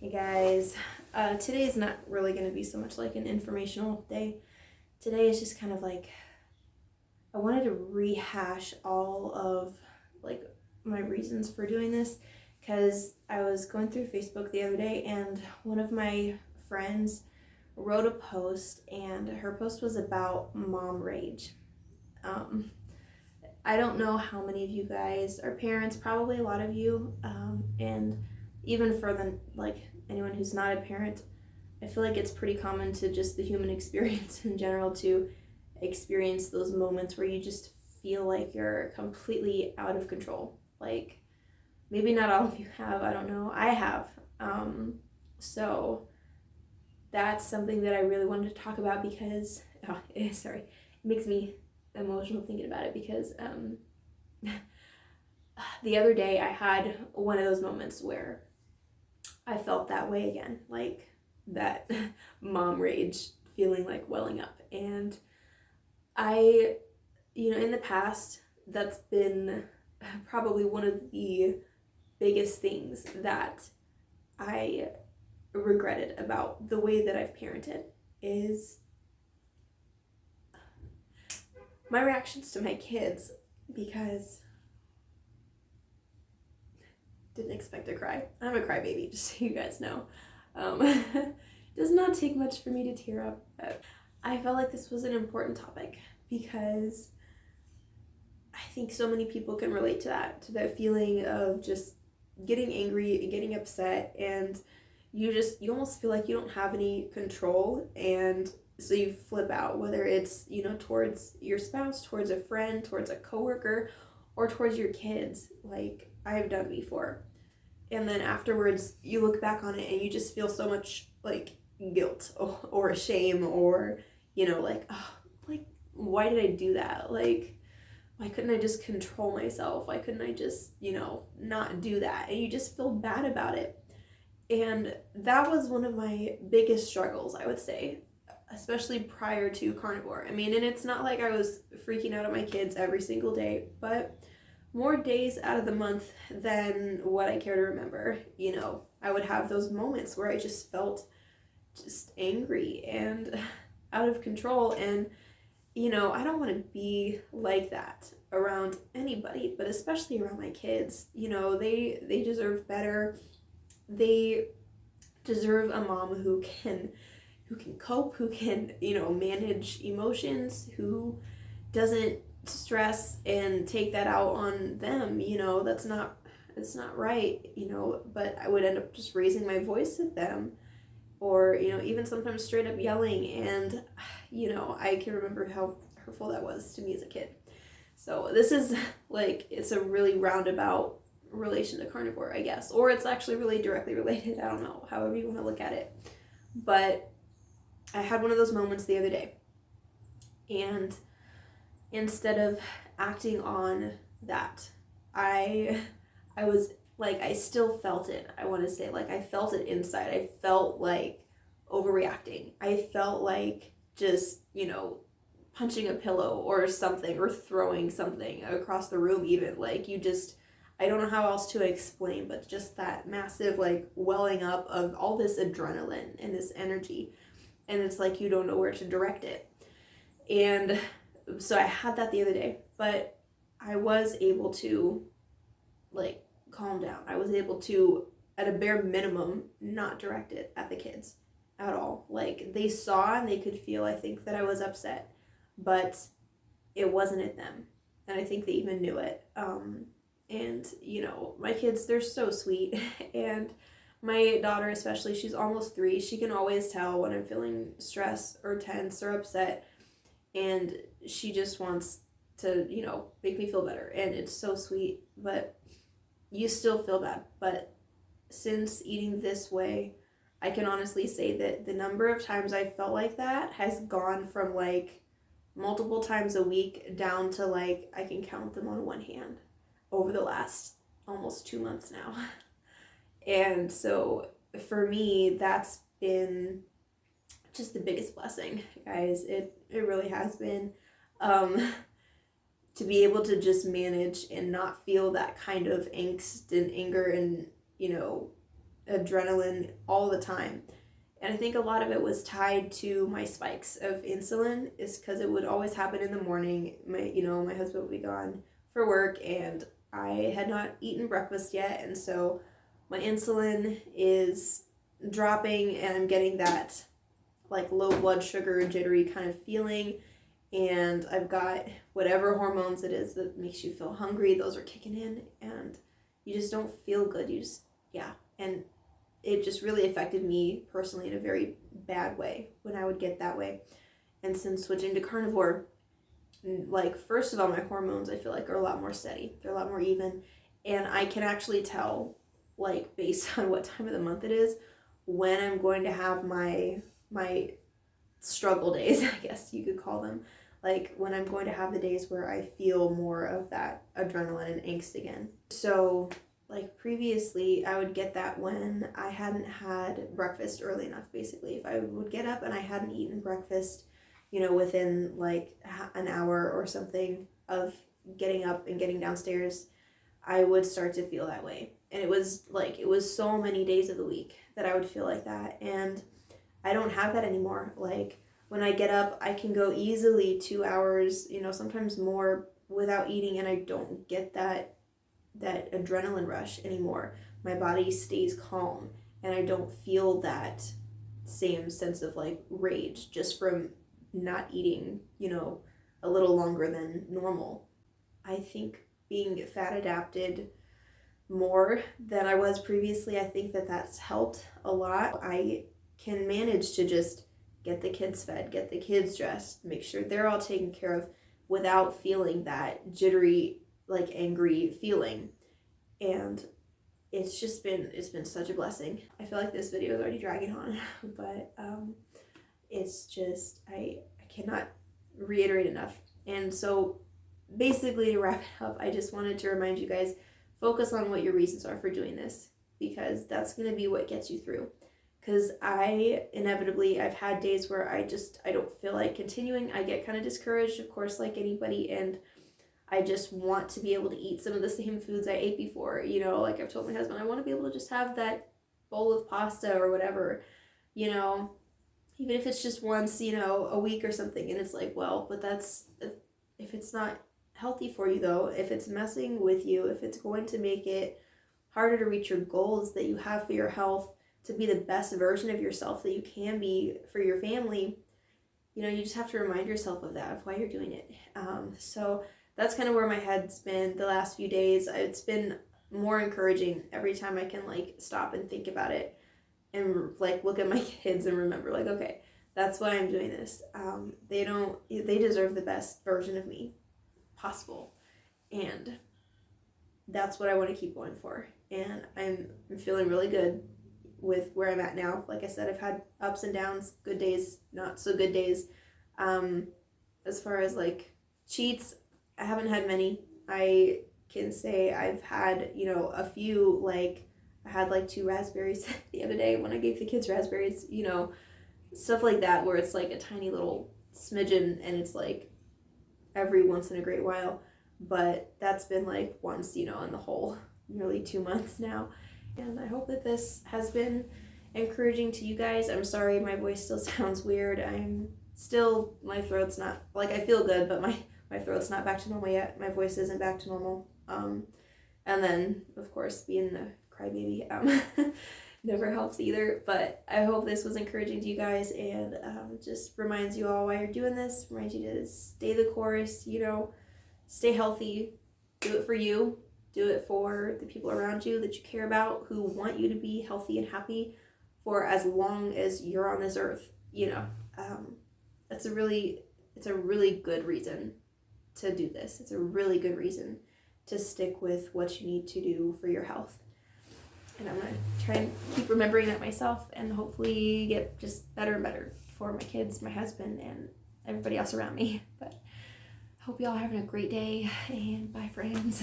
Hey guys, today is not really going to be so much like an informational day. Today is just kind of like I wanted to rehash all of like my reasons for doing this because I was going through Facebook the other day and one of my friends wrote a post and her post was about mom rage. Um, I don't know how many of you guys are parents, probably a lot of you, and even for the like anyone who's not a parent, I feel like it's pretty common to just the human experience in general to experience those moments where you just feel like you're completely out of control. Like maybe not all of you have, I don't know. I have. So that's something that I really wanted to talk about because sorry, it makes me emotional thinking about it because the other day I had one of those moments where I felt that way again, like that mom rage feeling like welling up. And I, in the past, that's been probably one of the biggest things that I regretted about the way that I've parented is my reactions to my kids, because didn't expect to cry. I'm a crybaby, just so you guys know. Does not take much for me to tear up. But I felt like this was an important topic because I think so many people can relate to that feeling of just getting angry and getting upset, and you almost feel like you don't have any control, and so you flip out, whether it's, towards your spouse, towards a friend, towards a coworker, or towards your kids, like I've done before. And then afterwards you look back on it and you just feel so much like guilt or shame, or like, oh, like why did I do that? Like why couldn't I just control myself? Why couldn't I just not do that? And you just feel bad about it. And that was one of my biggest struggles, I would say, especially prior to Carnivore. I mean, and it's not like I was freaking out at my kids every single day, but more days out of the month than what I care to remember, I would have those moments where I just felt just angry and out of control. And, I don't want to be like that around anybody, but especially around my kids. They deserve better. They deserve a mom who can cope, who can, manage emotions, who doesn't stress and take that out on them. It's not right, but I would end up just raising my voice at them, or even sometimes straight up yelling. And I can remember how hurtful that was to me as a kid. So this is like, it's a really roundabout relation to Carnivore, I guess, or it's actually really directly related. I don't know, however you want to look at it. But I had one of those moments the other day, and instead of acting on that, I was like, I still felt it. I want to say, like, I felt it inside. I felt like overreacting. I felt like just, punching a pillow or something, or throwing something across the room, even. Like, I don't know how else to explain, but just that massive, like, welling up of all this adrenaline and this energy. And it's like you don't know where to direct it. And so I had that the other day, but I was able to, like, calm down. I was able to, at a bare minimum, not direct it at the kids at all. Like, they saw and they could feel, I think, that I was upset, but it wasn't at them. And I think they even knew it. And, my kids, they're so sweet. And my daughter especially, she's almost 3. She can always tell when I'm feeling stressed or tense or upset. And she just wants to, make me feel better. And it's so sweet. But you still feel bad. But since eating this way, I can honestly say that the number of times I felt like that has gone from, like, multiple times a week down to, like, I can count them on one hand over the last almost 2 months now. And so for me, that's been just the biggest blessing, guys. It really has been, to be able to just manage and not feel that kind of angst and anger and adrenaline all the time. And I think a lot of it was tied to my spikes of insulin, is because it would always happen in the morning. My husband would be gone for work and I had not eaten breakfast yet, and so my insulin is dropping and I'm getting that like low blood sugar, jittery kind of feeling, and I've got whatever hormones it is that makes you feel hungry, those are kicking in, and you just don't feel good. And it just really affected me personally in a very bad way when I would get that way. And since switching to carnivore, like, first of all, my hormones I feel like are a lot more steady, they're a lot more even, and I can actually tell, like, based on what time of the month it is, when I'm going to have my struggle days, I guess you could call them, like when I'm going to have the days where I feel more of that adrenaline and angst again. So like previously I would get that when I hadn't had breakfast early enough. Basically, if I would get up and I hadn't eaten breakfast, within like an hour or something of getting up and getting downstairs, I would start to feel that way. And it was so many days of the week that I would feel like that, and I don't have that anymore. Like, when I get up, I can go easily 2 hours, sometimes more, without eating, and I don't get that adrenaline rush anymore. My body stays calm, and I don't feel that same sense of like rage just from not eating, a little longer than normal. I think being fat adapted more than I was previously, I think that's helped a lot. I can manage to just get the kids fed, get the kids dressed, make sure they're all taken care of without feeling that jittery, like angry feeling. And it's been such a blessing. I feel like this video is already dragging on, but it's just, I cannot reiterate enough. And so basically, to wrap it up, I just wanted to remind you guys, focus on what your reasons are for doing this, because that's going to be what gets you through. Because I've had days where I don't feel like continuing. I get kind of discouraged, of course, like anybody, and I just want to be able to eat some of the same foods I ate before. Like I've told my husband, I want to be able to just have that bowl of pasta or whatever, even if it's just once, a week or something. And it's like, well, but that's, if it's not healthy for you though, if it's messing with you, if it's going to make it harder to reach your goals that you have for your health, to be the best version of yourself that you can be for your family, you just have to remind yourself of that, of why you're doing it. So that's kind of where my head's been the last few days. It's been more encouraging every time I can like stop and think about it and like look at my kids and remember, like, okay, that's why I'm doing this. They deserve the best version of me possible, and that's what I want to keep going for. And I'm feeling really good with where I'm at now. Like I said, I've had ups and downs, good days, not so good days. As far as like cheats, I haven't had many. I can say I've had, a few, like I had like 2 raspberries the other day when I gave the kids raspberries, stuff like that, where it's like a tiny little smidgen and it's like every once in a great while. But that's been like once, in the whole nearly 2 months now. And I hope that this has been encouraging to you guys. I'm sorry my voice still sounds weird. My throat's not, like, I feel good, but my throat's not back to normal yet. My voice isn't back to normal. And then, of course, being a crybaby never helps either. But I hope this was encouraging to you guys, and just reminds you all why you're doing this, reminds you to stay the course, stay healthy, do it for you. Do it for the people around you that you care about, who want you to be healthy and happy for as long as you're on this earth. It's a really good reason to do this. It's a really good reason to stick with what you need to do for your health. And I'm going to try and keep remembering that myself, and hopefully get just better and better for my kids, my husband, and everybody else around me. But I hope you all are having a great day, and bye, friends.